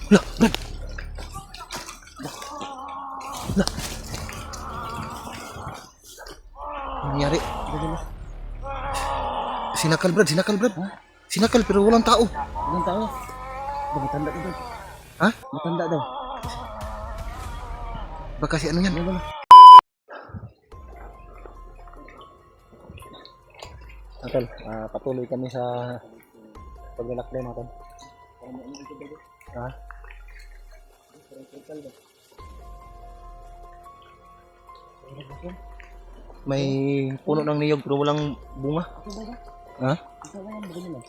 Lah, Brad. Lah, ano nangyari? Sinakal, Brad. Sinakal, Brad. Ha? Sinakal, pero walang tao. Ilang tao? Ba, matanda ka daw. Ha? Matanda daw. Baka si ano yan? Ano ba? Uncle, patuloy kami sa paglalakbay natin. Ha? May puno ng niyog pero walang bunga. Ha? Ito ba yan? Bagay lang.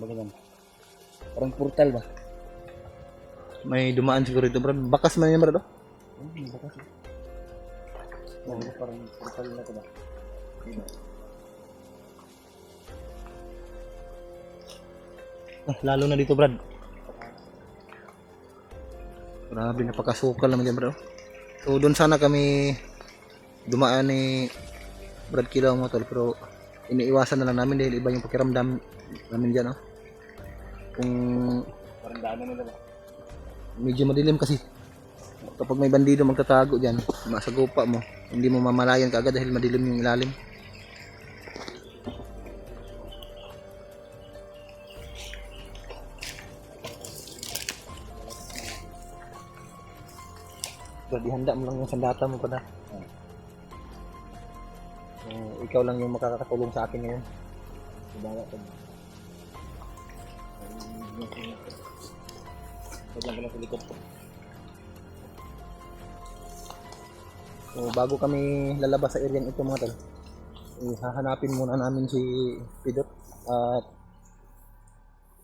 Bagay lang. Parang portal ba? May dumaan siguro ito, Brad. Bakas man yan, Brad. Oh. Bakas. Parang portal na ito ba? Diba? Lalo na dito, Brad. Grabe, napakasukal naman dyan, Brad. Oh. So, doon sana kami dumaan ni Brad Kilaw mo, tol. Pero iniiwasan na lang namin dahil iba yung pakiramdam namin dyan. Oh. Kung Parang daanan nila ba? medyo madilim kasi kapag may bandido magtatago dyan, masagupa mo, hindi mo mamalayan kaagad dahil madilim yung ilalim. Brad, ihanda mo lang yung sandata mo pa na. Ikaw lang yung makakatulong sa akin ngayon. Bawa ko. Bigyan ko na sa likod ko. So, bago kami lalabas sa area ito mga tol, hahanapin muna namin si Pidot at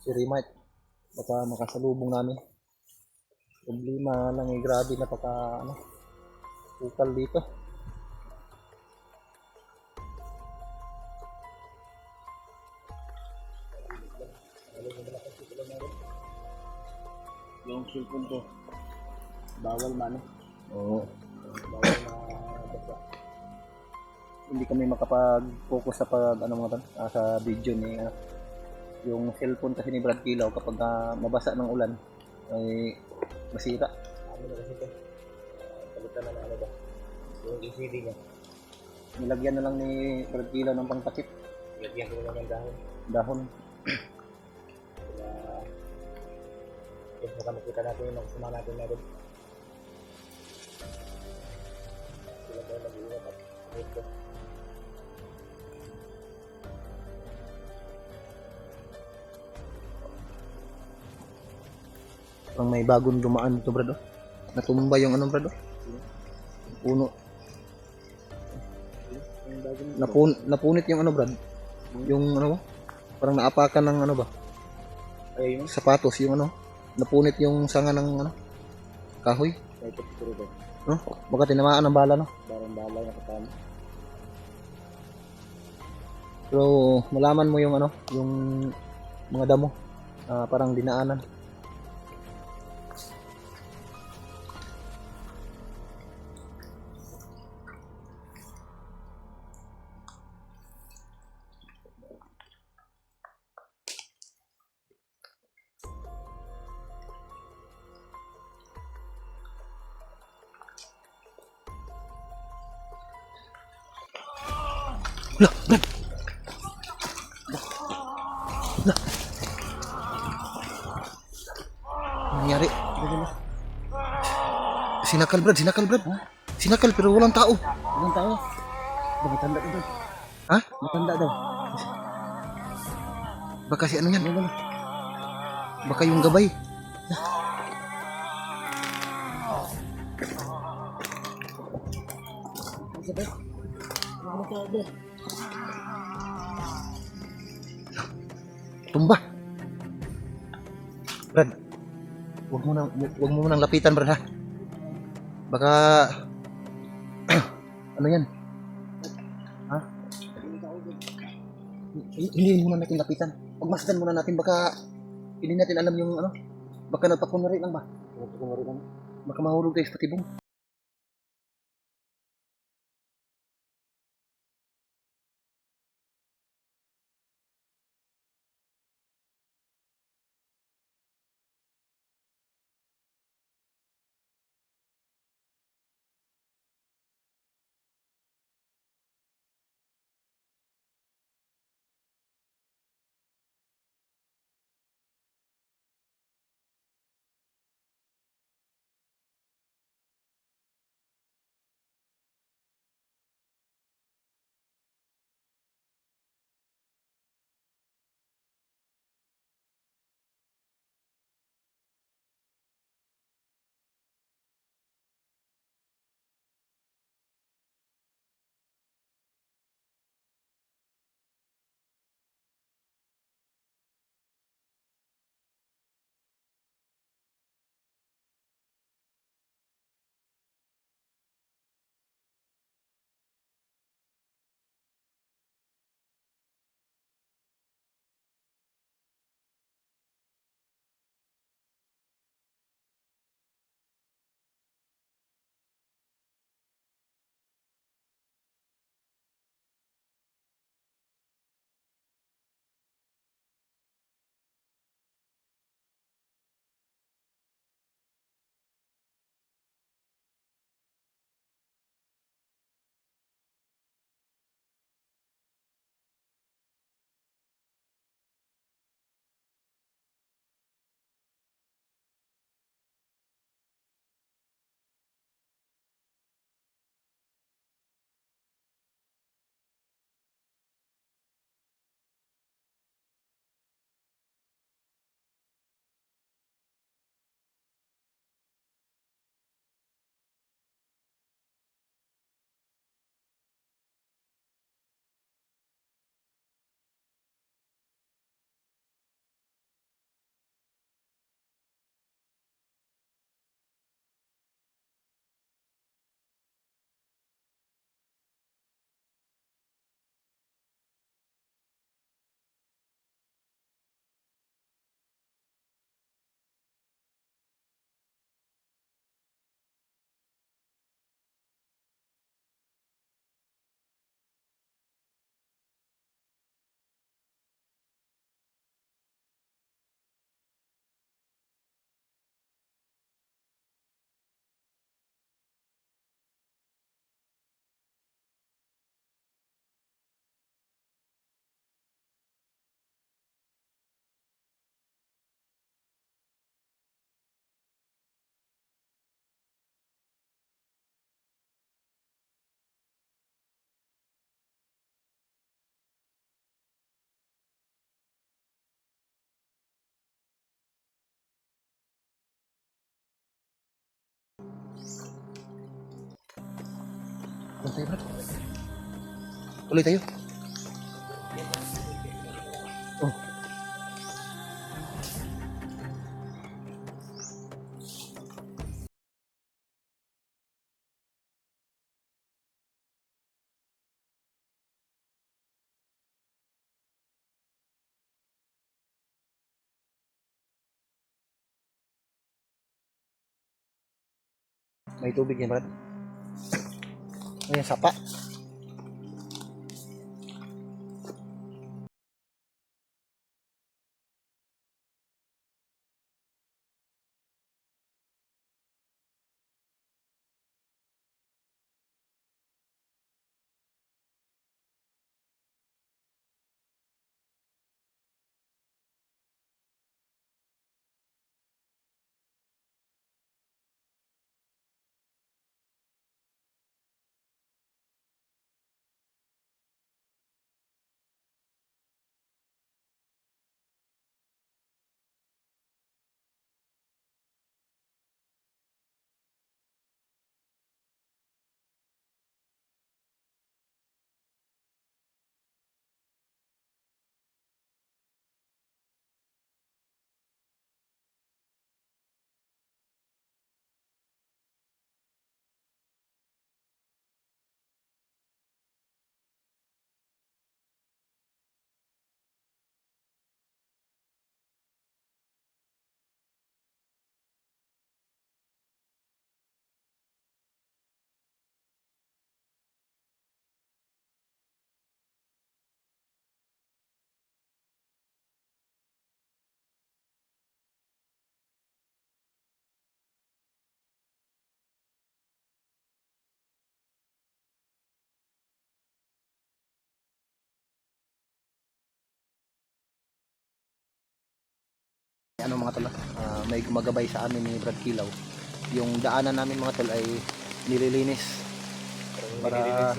si Remite. Baka makasalubong namin. Problema lang grabe napaka ukal dito. Yung cellphone ko, bawal man eh. Oo. Bawal na basa. Hindi kami makapag-focus sa pag mga tol, sa video ni yung cellphone kasi ni Brad Kilaw kapag mabasa ng ulan ay masira. Ano na kasi ito? Palitan na ano ba? Yung ECD niya. Nilagyan na lang ni Brad Kilaw ng pangtakip Lagyan ko na ng dahon. dahon. Kaya, yung baka makita natin yung makasama natin na rin. Sila ba yung mag-iingat at ito. Parang may bagong dumaan dito, Brad. Oh. Natumba yung Brad. Oh. Puno. Yung bagong Napunit yung Brad. Yung parang naapakan ng ba? ay yun. Sapatos yung napunit yung sanga ng kahoy. Ay ito puro ba? No? Baka tinamaan ng bala, no? Barang balay na kasama. Pero malaman mo yung yung mga damo. Parang dinaanan. Lah, Brad. Lah. Ano nangyari? Sinakal, Brad. Sinakal, Brad. Ha? Sinakal pero walang tao. Ilang tao? Ba, matanda ka daw. Ha? Matanda daw. Baka si ano yan? Ano ba? Baka yung gabay. Isa ba? Ano tao ba? Tumba. Brad. Wag mo nang lapitan, Brad, ha. Baka ano yan? Ha? Hindi muna natin lapitan. Pagmasdan muna natin baka hindi natin alam yung baka nagpakunwari lang ba? Nagpakunwari lang. Baka mahulog tayo sa patibong. Tayo, Brad. Tuloy tayo. Oh. May tubig yan, Brad. Ayan, sapa. Ano mga tol, may gumagabay sa amin ni Brad Kilaw. Yung daanan namin mga tol ay nililinis para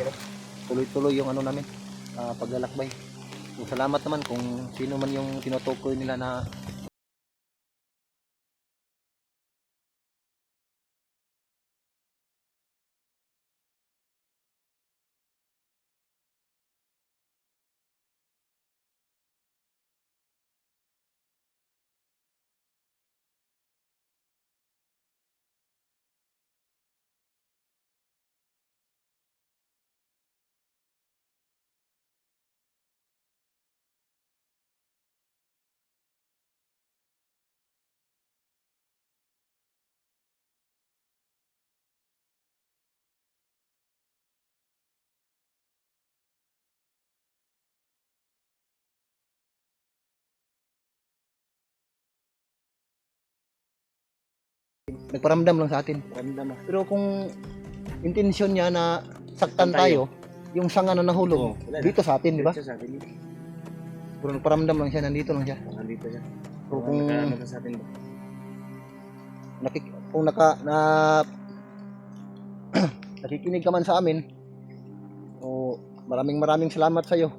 tuloy-tuloy yung ano namin, paglalakbay. So, salamat naman kung sino man yung tinutukoy nila na nagparamdam lang sa atin. Ramdam. Pero kung intensyon niya na saktan tayo, yung sanga na nahulog dito sa atin, di ba? Sa atin. Pero nagparamdam lang siya, nandito lang siya. Nandito siya. So, kung Sa atin ba? kung nakikinig ka man sa amin, o maraming salamat sa iyo.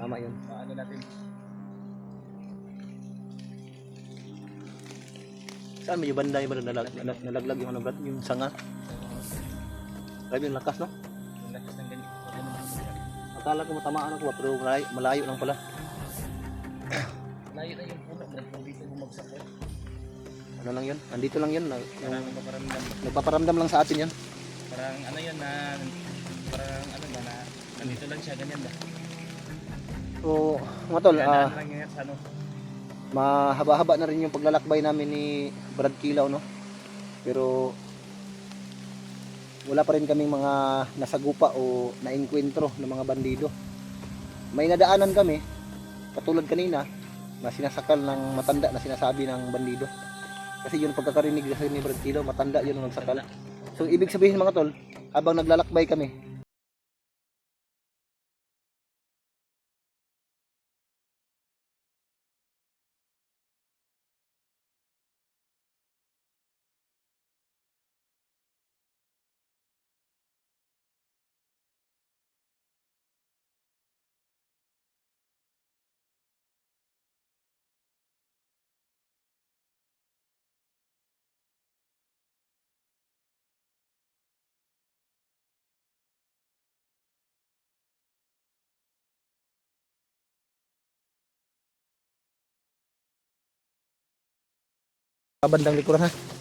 Tama yun. Ano natin? Saan mo yung banda yung nalaglag yung ano Brad? Yung sanga. Grabe yung lakas no? Yung lakas ng ganito. Akala ko matamaan ako pero malayo lang pala. Layo na yung puno, Brad. Kung dito bumagsak yan. Ano lang yun? Andito lang yun. Parang maparamdam. Nagpaparamdam lang sa atin yun. Parang ano yun na, parang ano ba na, nandito lang siya, ganyan ba? So, mga tol, Ganaan lang yan sa ano. mahaba-haba na rin yung paglalakbay namin ni Brad Kilaw, no? Pero wala pa rin kaming mga nasagupa o nainkwentro ng mga bandido. May nadaanan kami, katulad kanina, na sinasakal ng matanda na sinasabi ng bandido. Kasi yun pagkakarinig kasi ni Brad Kilaw, matanda yun ang nagsakal. So ibig sabihin mga tol, habang naglalakbay kami, bandang likuran ha.